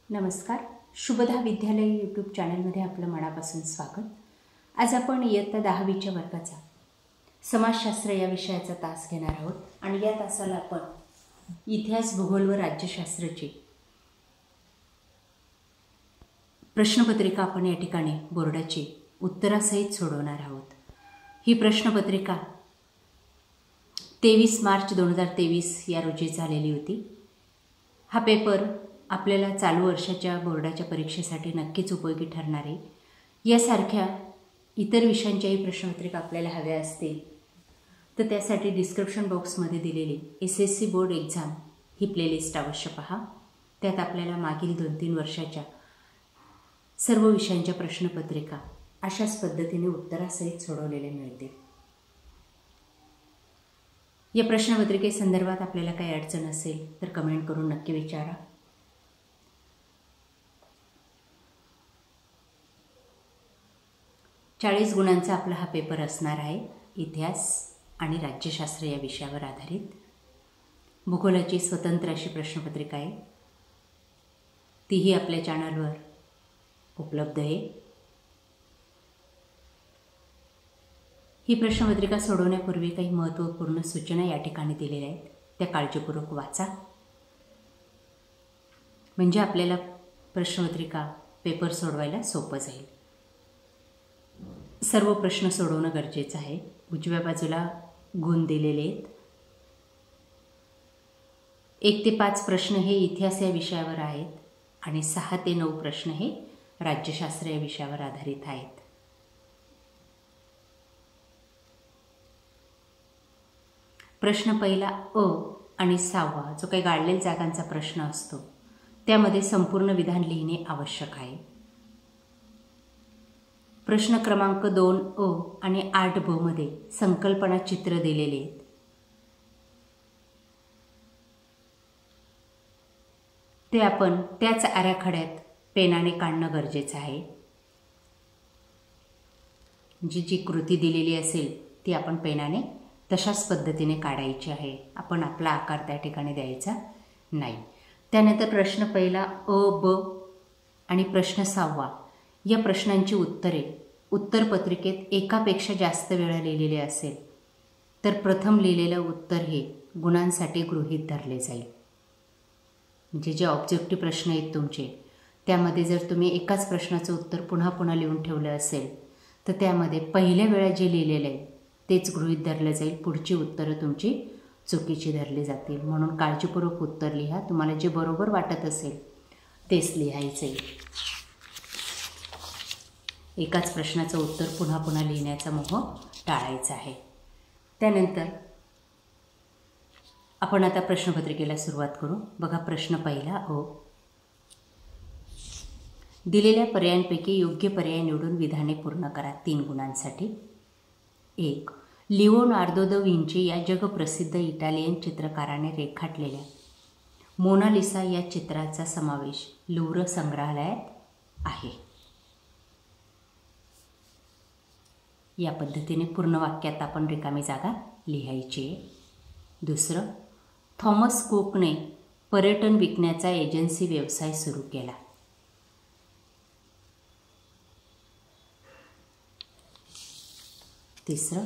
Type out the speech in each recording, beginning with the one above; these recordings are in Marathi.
नमस्कार. शुभदा विद्यालय यूट्यूब चॅनलमध्ये आपलं मनापासून स्वागत. आज आपण इयत्ता 10वीच्या वर्गाचा समाजशास्त्र या विषयाचा तास घेणार आहोत आणि या तासाला आपण इतिहास, भूगोल व राज्यशास्त्राची प्रश्नपत्रिका आपण या ठिकाणी बोर्डाची उत्तरासहित सोडवणार आहोत. ही प्रश्नपत्रिका 23 मार्च 2023 या रोजी झालेली होती. हा पेपर आपल्याला चालू वर्षाच्या बोर्डाच्या परीक्षेसाठी नक्कीच उपयोगी ठरणार आहे. यासारख्या इतर विषयांच्याही प्रश्नपत्रिका आपल्याला हव्या असतील तर त्यासाठी डिस्क्रिप्शन बॉक्समध्ये दिलेली SSC बोर्ड एक्झाम ही प्लेलिस्ट अवश्य पहा. त्यात आपल्याला मागील 2-3 वर्षाच्या सर्व विषयांच्या प्रश्नपत्रिका अशाच पद्धतीने उत्तरासहित सोडवलेल्या मिळतील. या प्रश्नपत्रिकेसंदर्भात आपल्याला काही अडचण असेल तर कमेंट करून नक्की विचारा. चाळीस गुणांचा आपला हा पेपर असणार आहे. इतिहास आणि राज्यशास्त्र या विषयावर आधारित. भूगोलाची स्वतंत्र अशी प्रश्नपत्रिका आहे, तीही आपल्या चॅनलवर उपलब्ध आहे. ही प्रश्नपत्रिका सोडवण्यापूर्वी काही महत्त्वपूर्ण सूचना या ठिकाणी दिलेल्या आहेत, त्या काळजीपूर्वक वाचा. म्हणजे आपल्याला प्रश्नपत्रिका पेपर सोडवायला सोपं जाईल. सर्व प्रश्न सोडवणं गरजेचं आहे. उजव्या बाजूला गुण दिलेले आहेत. 1 ते 5 प्रश्न हे इतिहास या विषयावर आहेत आणि 6 ते 9 प्रश्न हे राज्यशास्त्र या विषयावर आधारित आहेत. प्रश्न पहिला अ आणि 6वा जो काही गाळलेल्या जागांचा प्रश्न असतो त्यामध्ये संपूर्ण विधान लिहिणे आवश्यक आहे. प्रश्न क्रमांक 2 आणि 8 मध्ये संकल्पना चित्र दिलेले आहेत. ते आपण त्याच आराखड्यात पेनाने काढणं गरजेचं आहे. जी कृती दिलेली असेल ती आपण पेनाने तशाच पद्धतीने काढायची आहे. आपण आपला आकार त्या ठिकाणी द्यायचा नाही. त्यानंतर प्रश्न पहिला अ, ब आणि प्रश्न 6वा या प्रश्नांची उत्तरे उत्तरपत्रिकेत एकापेक्षा जास्त वेळा लिहिलेले असेल तर प्रथम लिहिलेलं उत्तर हे गुणांसाठी गृहीत धरले जाईल. म्हणजे जे ऑब्जेक्टिव्ह प्रश्न आहेत तुमचे त्यामध्ये जर तुम्ही एकाच प्रश्नाचं उत्तर पुन्हा पुन्हा लिहून ठेवलं असेल तर त्यामध्ये पहिल्या वेळा जे लिहिलेलं आहे तेच गृहीत धरलं जाईल. पुढची उत्तरं तुमची चुकीची धरली जातील. म्हणून काळजीपूर्वक उत्तर लिहा. तुम्हाला जे बरोबर वाटत असेल तेच लिहायचं आहे. एकाच प्रश्नाचं उत्तर पुन्हा पुन्हा लिहिण्याचा मोह टाळायचा आहे. त्यानंतर आपण आता प्रश्नपत्रिकेला सुरुवात करू. बघा प्रश्न पहिला अ. दिलेल्या पर्यायांपैकी योग्य पर्याय निवडून विधाने पूर्ण करा 3 गुणांसाठी. 1. लिओनार्दो द विंची या जगप्रसिद्ध इटालियन चित्रकाराने रेखाटलेल्या मोनालिसा या चित्राचा समावेश लुव्र संग्रहालयात आहे. या पद्धतीने पूर्ण वाक्यात आपण रिकामी जागा लिहायची आहे. दुसरं, थॉमस कुकने पर्यटन विकण्याचा एजन्सी व्यवसाय सुरू केला. तिसरं,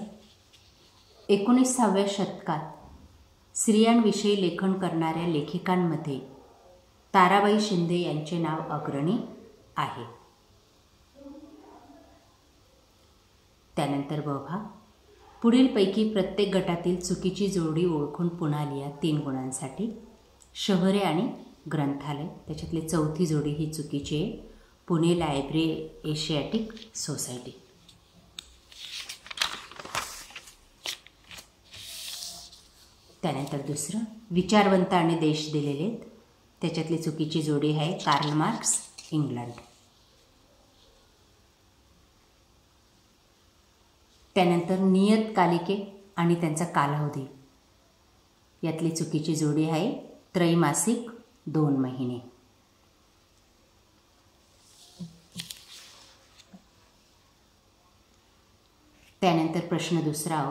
19व्या शतकात स्त्रियांविषयी लेखन करणाऱ्या लेखिकांमध्ये ताराबाई शिंदे यांचे नाव अग्रणी आहे. त्यानंतर बघा पुढीलपैकी प्रत्येक गटातील चुकीची जोडी ओळखून पुन्हा लिहा 3 गुणांसाठी. शहरे आणि ग्रंथालय त्याच्यातली 4थी जोडी ही चुकीची आहे. Pune library Asiatic society. त्यानंतर दुसरं, विचारवंत आणि देश दिलेले आहेत. त्याच्यातली चुकीची जोडी आहे कार्ल मार्क्स इंग्लंड. त्यानंतर नियतकालिके आणि त्यांचा कालावधी यातली चुकीची जोडी आहे त्रैमासिक 2 महिने. त्यानंतर प्रश्न दुसरा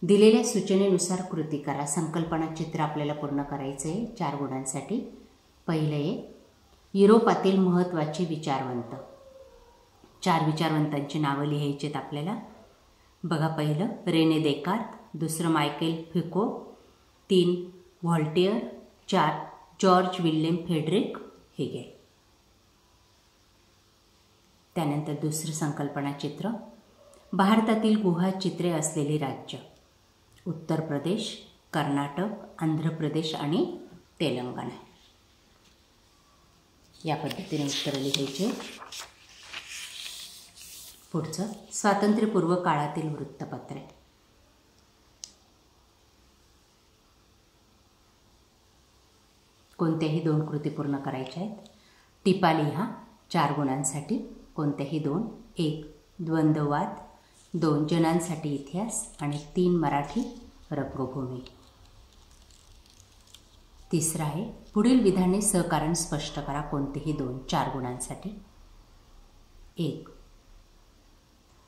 दिलेल्या सूचनेनुसार कृती करा. संकल्पना चित्र आपल्याला पूर्ण करायचं आहे 4 गुणांसाठी. पहिले युरोपातील महत्त्वाचे विचारवंत. 4 विचारवंतांची नावं लिहायची आहेत आपल्याला. बघा, पहिलं रेने देकार्त, दुसरं Michel Foucault, 3 Voltaire, 4 Georg Wilhelm Friedrich Hegel. त्यानंतर दुसरं संकल्पना चित्र. भारतातील गुहा चित्रे असलेली राज्य. उत्तर प्रदेश, कर्नाटक, आंध्र प्रदेश आणि तेलंगणा. या पद्धतीने उत्तरं लिहायचे. पुढचं स्वातंत्र्यपूर्व काळातील वृत्तपत्रे. कोणत्याही 2 कृती पूर्ण करायच्या आहेत. टिपा लिहा 4 गुणांसाठी. कोणत्याही 2. 1 द्वंद्ववाद, 2 जनांसाठी इतिहास आणि 3 मराठी रंगभूमी. तिसरा आहे पुढील विधाने सहकारण स्पष्ट करा. कोणतेही 2 4 गुणांसाठी. 1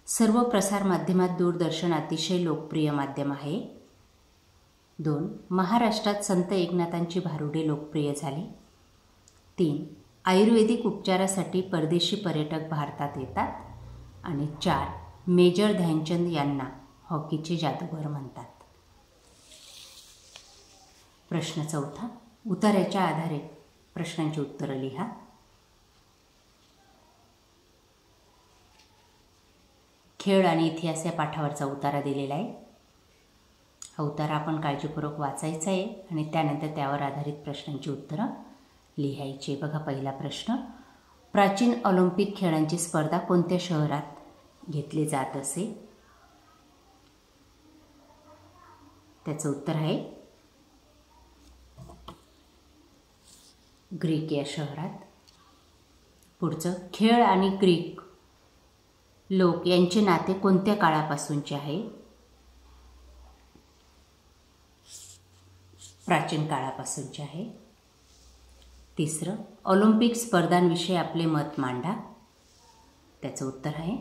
सर्व प्रसार माध्यमात दूरदर्शन अतिशय लोकप्रिय माध्यम आहे. 2 महाराष्ट्रात संत एकनाथांची भारुडे लोकप्रिय झाली. 3 आयुर्वेदिक उपचारासाठी परदेशी पर्यटक भारतात येतात. आणि 4 मेजर ध्यानचंद यांना हॉकीचे जादूगार म्हणतात. प्रश्न 4. उतार्याच्या आधारे प्रश्नांची उत्तरं लिहा. खेळ आणि इतिहास या पाठावरचा उतारा दिलेला आहे. हा उतारा आपण काळजीपूर्वक वाचायचा आहे आणि त्यानंतर त्यावर आधारित प्रश्नांची उत्तरं लिहायची. बघा, पहिला प्रश्न. प्राचीन ऑलिम्पिक खेळांची स्पर्धा कोणत्या शहरात घेतली जात असे? त्याचं उत्तर आहे ग्रीक या शहरात. पुढचं खेळ आणि ग्रीक लोक यांचे नाते कोणत्या काळापासूनचे आहे? प्राचीन काळापासूनचे आहे. तिसरं ऑलिम्पिक स्पर्धांविषयी आपले मत मांडा. त्याचं उत्तर आहे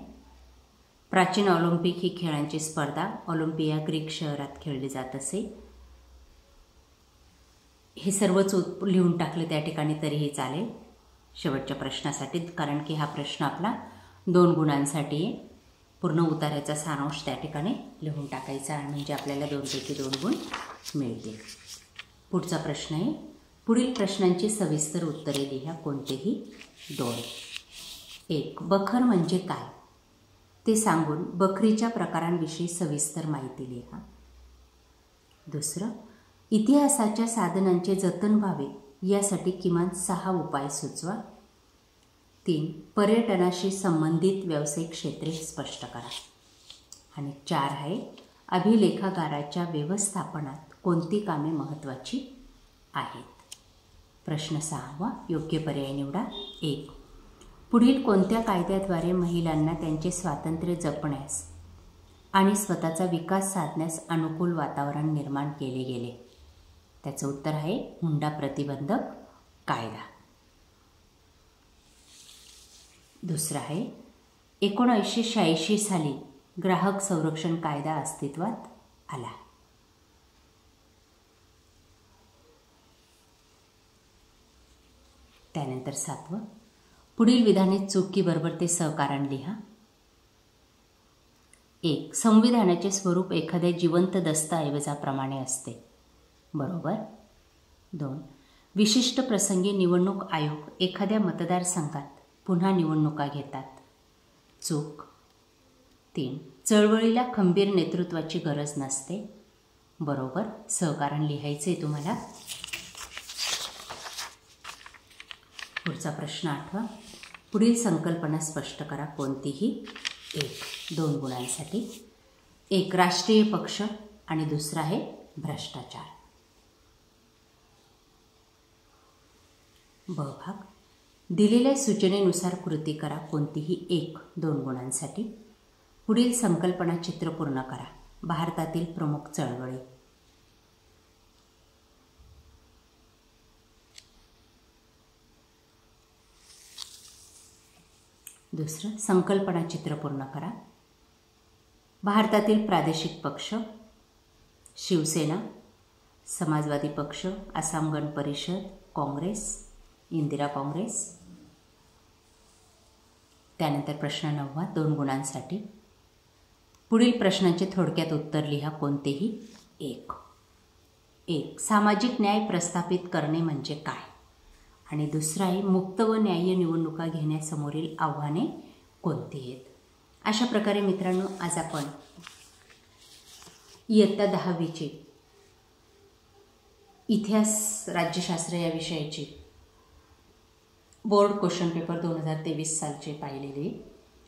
प्राचीन ऑलिम्पिक ही खेळांची स्पर्धा ऑलिम्पिया ग्रीक शहरात खेळली जात असे. हे सर्वच लिहून टाकले त्या ठिकाणी तरीही चालेल शेवटच्या प्रश्नासाठी, कारण की हा प्रश्न आपला 2 गुणांसाठी आहे. पूर्ण उतार्याचा सारांश त्या ठिकाणी लिहून टाकायचा म्हणजे आपल्याला 2 पैकी 2 गुण मिळतील. पुढचा प्रश्न आहे पुढील प्रश्नांची सविस्तर उत्तरे लिहा. कोणतेही 2. 1 बखर म्हणजे काय ते सांगून बखरीच्या प्रकारांविषयी सविस्तर माहिती लिहा. 2 इतिहासाच्या साधनांचे जतन व्हावे यासाठी किमान 6 उपाय सुचवा. 3 पर्यटनाशी संबंधित व्यावसायिक क्षेत्रे स्पष्ट करा. आणि 4 आहे अभिलेखागाराच्या व्यवस्थापनात कोणती कामे महत्त्वाची आहेत. प्रश्न 6 योग्य पर्याय निवडा. 1 पुढील कोणत्या कायद्याद्वारे महिलांना त्यांचे स्वातंत्र्य जपण्यास आणि स्वतःचा विकास साधण्यास अनुकूल वातावरण निर्माण केले गेले? त्याचं उत्तर आहे हुंडा प्रतिबंधक कायदा. 2 आहे 1986 साली ग्राहक संरक्षण कायदा अस्तित्वात आला. त्यानंतर 7 पुढील विधाने चुकीबरोबर ते सहकारण लिहा. 1 संविधानाचे स्वरूप एखाद्या जिवंत दस्तऐवजाप्रमाणे असते. बरोबर. 2 विशिष्ट प्रसंगी निवडणूक आयोग एखाद्या मतदारसंघात पुन्हा निवडणुका घेतात. चूक. 3 चळवळीला खंबीर नेतृत्वाची गरज नसते. बरोबर. सहकारण लिहायचे तुम्हाला. पुढचा प्रश्न 8 पुढील संकल्पना स्पष्ट करा. कोणतीही 1 2 गुणांसाठी. 1 राष्ट्रीय पक्ष आणि 2 आहे भ्रष्टाचार. ब भाग दिलेल्या सूचनेनुसार कृती करा. कोणतीही 1 2 गुणांसाठी. पुढील संकल्पना चित्र पूर्ण करा. भारतातील प्रमुख चळवळी. 2 संकल्पना चित्र पूर्ण करा. भारतातील प्रादेशिक पक्ष शिवसेना, समाजवादी पक्ष, आसाम गण परिषद, काँग्रेस, इंदिरा काँग्रेस. त्यानंतर प्रश्न 9 2 गुणांसाठी. पुढील प्रश्नांचे थोडक्यात उत्तर लिहा, कोणतेही एक. सामाजिक न्याय प्रस्थापित करणे म्हणजे काय? आणि दुसरा आहे मुक्त व न्याय्य निवडणुका घेण्यासमोरील आव्हाने कोणती आहेत? अशा प्रकारे मित्रांनो, आज आपण इयत्ता 10वीचे इतिहास राज्यशास्त्र या विषयाची बोर्ड क्वेश्चन पेपर 2023 सालचे पाहिलेले.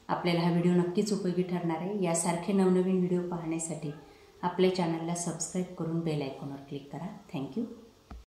आपल्याला हा व्हिडिओ नक्कीच उपयोगी ठरणार आहे. यासारखे नवनवीन व्हिडिओ पाहण्यासाठी आपल्या चॅनलला सबस्क्राईब करून बेल आयकॉनवर क्लिक करा. थँक्यू.